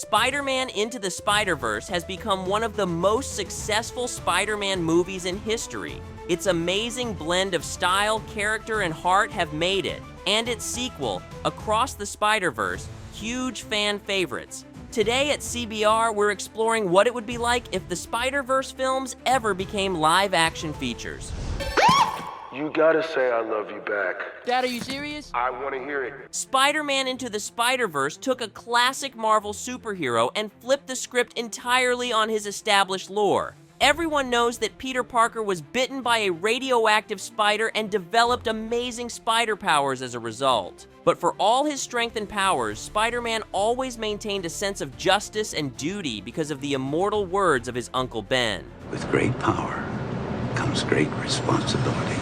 Spider-Man Into the Spider-Verse has become one of the most successful Spider-Man movies in history. Its amazing blend of style, character, and heart have made it, and its sequel, Across the Spider-Verse, huge fan favorites. Today at CBR, we're exploring what it would be like if the Spider-Verse films ever became live-action features. You gotta say I love you back. Dad, are you serious? I wanna hear it. Spider-Man Into the Spider-Verse took a classic Marvel superhero and flipped the script entirely on his established lore. Everyone knows that Peter Parker was bitten by a radioactive spider and developed amazing spider powers as a result. But for all his strength and powers, Spider-Man always maintained a sense of justice and duty because of the immortal words of his Uncle Ben. With great power comes great responsibility.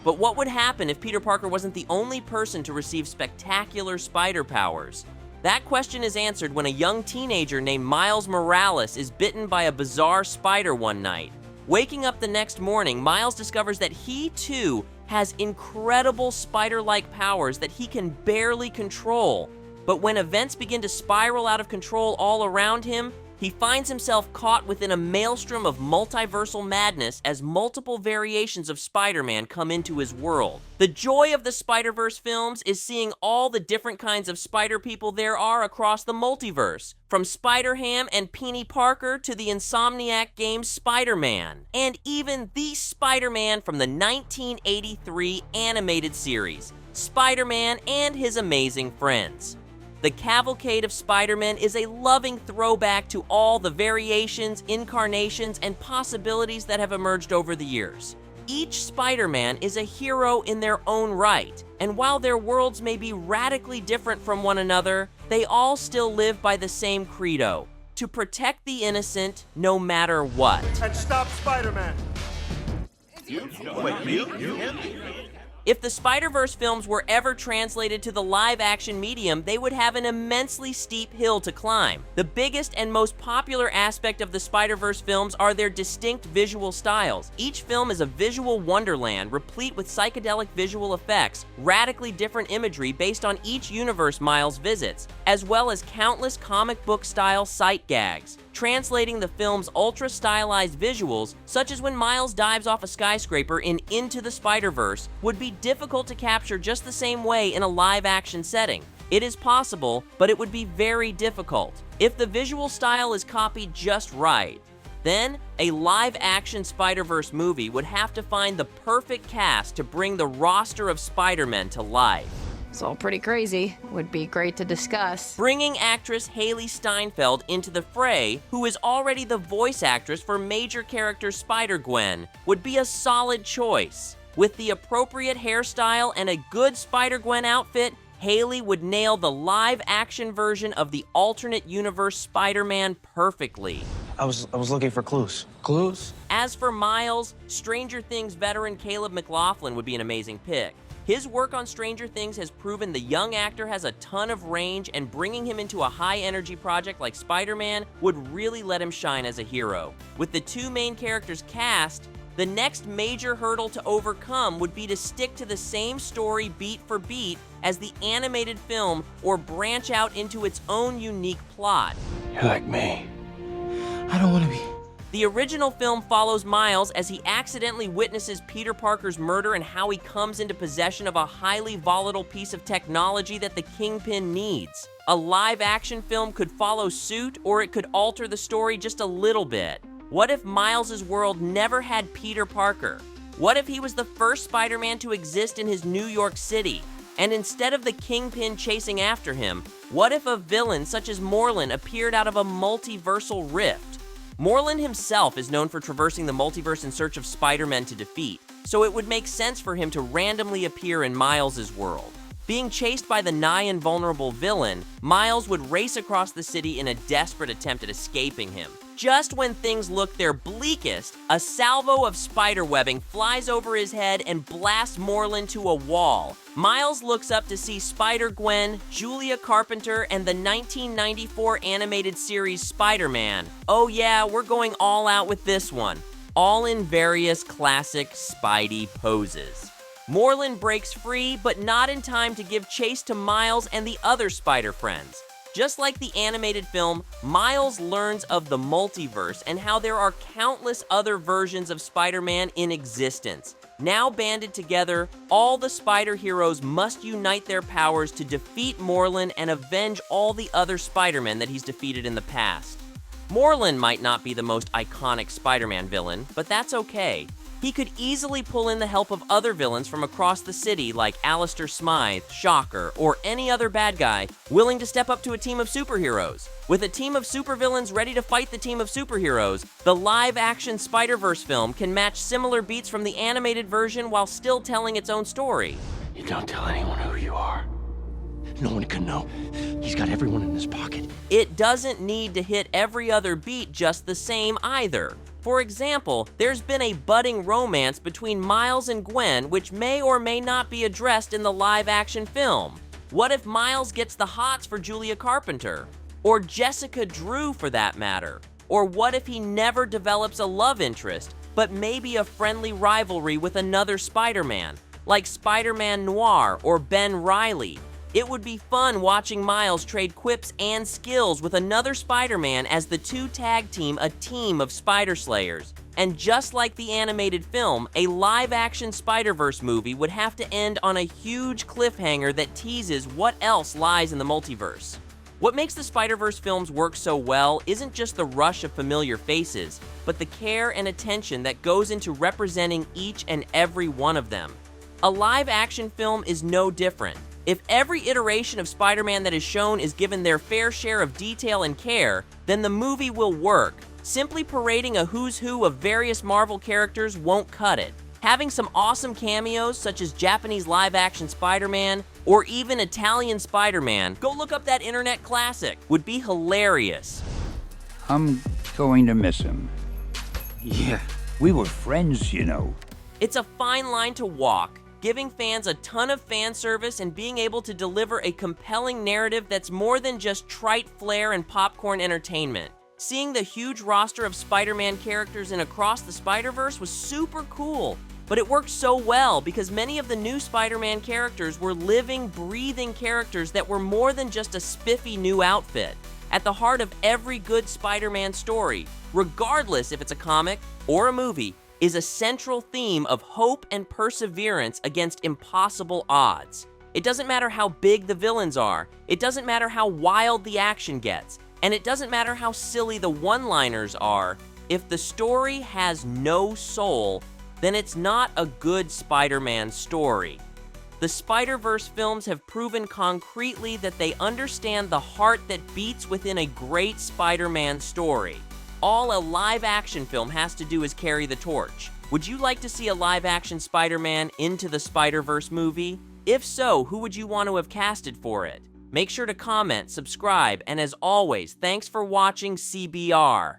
But what would happen if Peter Parker wasn't the only person to receive spectacular spider powers? That question is answered when a young teenager named Miles Morales is bitten by a bizarre spider one night. Waking up the next morning, Miles discovers that he too has incredible spider-like powers that he can barely control. But when events begin to spiral out of control all around him, he finds himself caught within a maelstrom of multiversal madness as multiple variations of Spider-Man come into his world. The joy of the Spider-Verse films is seeing all the different kinds of spider people there are across the multiverse, from Spider-Ham and Peony Parker to the Insomniac game Spider-Man, and even the Spider-Man from the 1983 animated series, Spider-Man and His Amazing Friends. The Cavalcade of Spider-Man is a loving throwback to all the variations, incarnations, and possibilities that have emerged over the years. Each Spider-Man is a hero in their own right, and while their worlds may be radically different from one another, they all still live by the same credo: to protect the innocent no matter what. And stop Spider-Man. If the Spider-Verse films were ever translated to the live-action medium, they would have an immensely steep hill to climb. The biggest and most popular aspect of the Spider-Verse films are their distinct visual styles. Each film is a visual wonderland, replete with psychedelic visual effects, radically different imagery based on each universe Miles visits, as well as countless comic book-style sight gags, translating the film's ultra-stylized visuals, such as when Miles dives off a skyscraper in Into the Spider-Verse, would be difficult to capture just the same way in a live-action setting. It is possible, but it would be very difficult. If the visual style is copied just right, then a live-action Spider-Verse movie would have to find the perfect cast to bring the roster of Spider-Men to life. It's all pretty crazy. Would be great to discuss. Bringing actress Haley Steinfeld into the fray, who is already the voice actress for major character Spider-Gwen, would be a solid choice. With the appropriate hairstyle and a good Spider-Gwen outfit, Haley would nail the live-action version of the alternate universe Spider-Man perfectly. I was looking for clues. Clues? As for Miles, Stranger Things veteran Caleb McLaughlin would be an amazing pick. His work on Stranger Things has proven the young actor has a ton of range, and bringing him into a high-energy project like Spider-Man would really let him shine as a hero. With the two main characters cast, the next major hurdle to overcome would be to stick to the same story beat for beat as the animated film or branch out into its own unique plot. You're like me. I don't want to be. The original film follows Miles as he accidentally witnesses Peter Parker's murder and how he comes into possession of a highly volatile piece of technology that the Kingpin needs. A live-action film could follow suit, or it could alter the story just a little bit. What if Miles' world never had Peter Parker? What if he was the first Spider-Man to exist in his New York City? And instead of the Kingpin chasing after him, what if a villain such as Morlun appeared out of a multiversal rift? Morlun himself is known for traversing the multiverse in search of Spider-Men to defeat, so it would make sense for him to randomly appear in Miles' world. Being chased by the nigh-invulnerable villain, Miles would race across the city in a desperate attempt at escaping him. Just when things look their bleakest, a salvo of spiderwebbing flies over his head and blasts Morlun to a wall. Miles looks up to see Spider-Gwen, Julia Carpenter, and the 1994 animated series Spider-Man. Oh yeah, we're going all out with this one. All in various classic Spidey poses. Morlun breaks free, but not in time to give chase to Miles and the other Spider friends. Just like the animated film, Miles learns of the multiverse and how there are countless other versions of Spider-Man in existence. Now banded together, all the Spider Heroes must unite their powers to defeat Morlun and avenge all the other Spider-Men that he's defeated in the past. Morlun might not be the most iconic Spider-Man villain, but that's okay. He could easily pull in the help of other villains from across the city like Alistair Smythe, Shocker, or any other bad guy willing to step up to a team of superheroes. With a team of supervillains ready to fight the team of superheroes, the live-action Spider-Verse film can match similar beats from the animated version while still telling its own story. You don't tell anyone who you are. No one can know. He's got everyone in his pocket. It doesn't need to hit every other beat just the same either. For example, there's been a budding romance between Miles and Gwen which may or may not be addressed in the live-action film. What if Miles gets the hots for Julia Carpenter? Or Jessica Drew for that matter? Or what if he never develops a love interest, but maybe a friendly rivalry with another Spider-Man, like Spider-Man Noir or Ben Reilly? It would be fun watching Miles trade quips and skills with another Spider-Man as the two tag team a team of Spider Slayers. And just like the animated film, a live-action Spider-Verse movie would have to end on a huge cliffhanger that teases what else lies in the multiverse. What makes the Spider-Verse films work so well isn't just the rush of familiar faces, but the care and attention that goes into representing each and every one of them. A live-action film is no different. If every iteration of Spider-Man that is shown is given their fair share of detail and care, then the movie will work. Simply parading a who's who of various Marvel characters won't cut it. Having some awesome cameos, such as Japanese live-action Spider-Man, or even Italian Spider-Man, go look up that internet classic, would be hilarious. I'm going to miss him. Yeah. We were friends, you know. It's a fine line to walk, giving fans a ton of fan service and being able to deliver a compelling narrative that's more than just trite flair and popcorn entertainment. Seeing the huge roster of Spider-Man characters in Across the Spider-Verse was super cool, but it worked so well because many of the new Spider-Man characters were living, breathing characters that were more than just a spiffy new outfit. At the heart of every good Spider-Man story, regardless if it's a comic or a movie, is a central theme of hope and perseverance against impossible odds. It doesn't matter how big the villains are, it doesn't matter how wild the action gets, and it doesn't matter how silly the one-liners are. If the story has no soul, then it's not a good Spider-Man story. The Spider-Verse films have proven concretely that they understand the heart that beats within a great Spider-Man story. All a live-action film has to do is carry the torch. Would you like to see a live-action Spider-Man Into the Spider-Verse movie? If so, who would you want to have casted for it? Make sure to comment, subscribe, and as always, thanks for watching CBR.